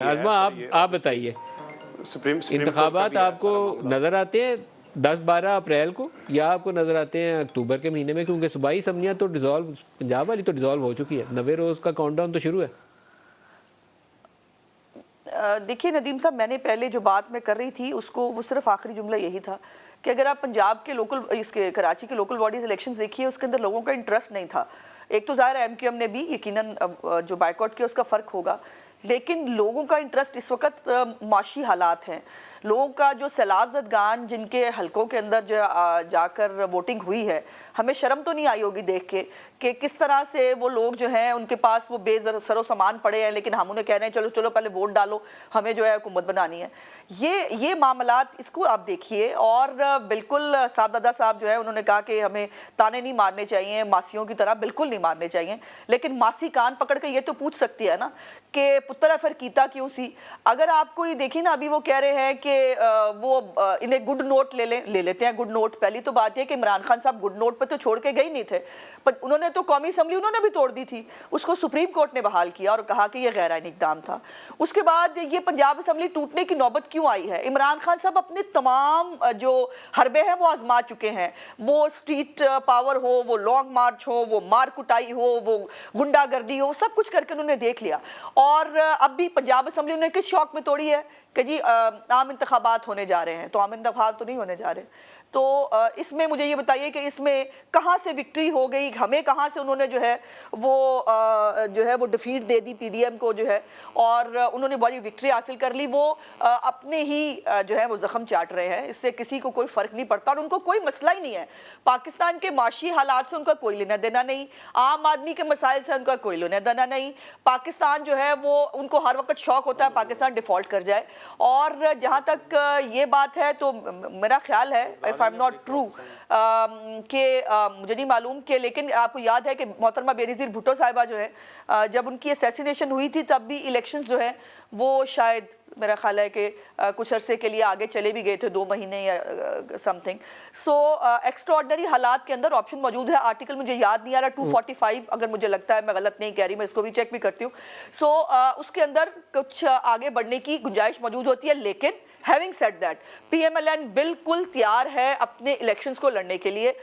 आज़मा आप बताइए, सुप्रीम इंतखाबात आपको नज़र आते हैं 10-12 अप्रैल को या आपको नज़र आते हैं अक्टूबर के महीने में? क्योंकि सूबाई असम्बलियाँ तो डिज़ोल्व, पंजाब वाली तो डिज़ोल्व हो चुकी है, 90 रोज़ का काउंटडाउन तो शुरू है। देखिए नदीम साहब, मैंने पहले जो बात मैं कर रही थी उसको वो सिर्फ आखिरी जुमला यही था कि अगर आप पंजाब के इसके कराची के लोकल बॉडीज इलेक्शंस देखिए, उसके अंदर लोगों का इंटरेस्ट नहीं था। एक तो ज़ाहिर है एमक्यूएम ने भी यकीनन जो बाइकआउट किया उसका फ़र्क होगा, लेकिन लोगों का इंटरेस्ट इस वक्त माशी हालात हैं। लोगों का जो सैलाब ज़दगान जिनके हलकों के अंदर जाकर वोटिंग हुई है, हमें शर्म तो नहीं आई होगी देख के कि किस तरह से वो लोग जो हैं उनके पास वो बेसरो सामान पड़े हैं, लेकिन हम उन्हें कह रहे हैं चलो चलो पहले वोट डालो, हमें जो है हुकूमत बनानी है। ये मामलात, इसको आप देखिए। और बिल्कुल साहबजादा साहब जो है उन्होंने कहा कि हमें ताने नहीं मारने चाहिए, मासियों की तरह बिल्कुल नहीं मारने चाहिए, लेकिन मासी कान पकड़ के ये तो पूछ सकती है ना कि पुत्र फिर कीता क्यों सी। अगर आपको ये देखिए ना, अभी वो कह रहे हैं कि वो इन्हें गुड नोट ले लेते हैं गुड नोट। पहली तो बात है कि इमरान खान साहब गुड नोट पर तो छोड़ के गए नहीं थे, पर उन्होंने तो कौमी असम्बली उन्होंने भी तोड़ दी थी, उसको सुप्रीम कोर्ट ने बहाल किया और कहा कि ये गैर आईनी इक़दाम था। उसके बाद ये पंजाब असम्बली टूटने की नौबत क्यों आई है? इमरान खान साहब अपने तमाम जो हरबे हैं वो आजमा चुके हैं। वो स्ट्रीट पावर हो, वो लॉन्ग मार्च हो, वो मार कुटाई हो, वो गुंडागर्दी हो, सब कुछ करके उन्होंने देख लिया। और अब भी पंजाब असम्बली उन्होंने किस शौक में तोड़ी है कि जी आम इंतखाबात होने जा रहे हैं, तो आम इंतखाबात तो नहीं होने जा रहे। तो इसमें मुझे ये बताइए कि इसमें कहाँ से विक्ट्री हो गई, हमें कहाँ से उन्होंने जो है वो डिफीट दे दी पीडीएम को जो है, और उन्होंने बड़ी विक्ट्री हासिल कर ली। वो अपने ही जो है वो जख्म चाट रहे हैं, इससे किसी को कोई फ़र्क नहीं पड़ता और उनको कोई मसला ही नहीं है। पाकिस्तान के माशी हालात से उनका कोई लेना देना नहीं, आम आदमी के मसाइल से उनका कोई लेना देना नहीं। पाकिस्तान जो है वो उनको हर वक्त शौक होता है पाकिस्तान डिफ़ॉल्ट कर जाए। और जहाँ तक ये बात है तो मेरा ख्याल है, if I am not true, कि मुझे नहीं मालूम कि, लेकिन आपको याद है कि मोहतरमा बेनज़ीर भुट्टो साहिबा जो है जब उनकी असैसिनेशन हुई थी तब भी इलेक्शंस जो है वो शायद मेरा ख्याल है कि कुछ अरसे के लिए आगे चले भी गए थे, 2 महीने या समथिंग। सो एक्स्ट्राऑर्डिनरी हालात के अंदर ऑप्शन मौजूद है। आर्टिकल मुझे याद नहीं आ रहा, 245 अगर मुझे लगता है, मैं गलत नहीं कह रही, मैं इसको भी चेक भी करती हूँ। सो उसके अंदर कुछ आगे बढ़ने की गुंजाइश मौजूद होती है, लेकिन हैविंग सेड दैट PMLN बिल्कुल तैयार है अपने इलेक्शंस को लड़ने के लिए।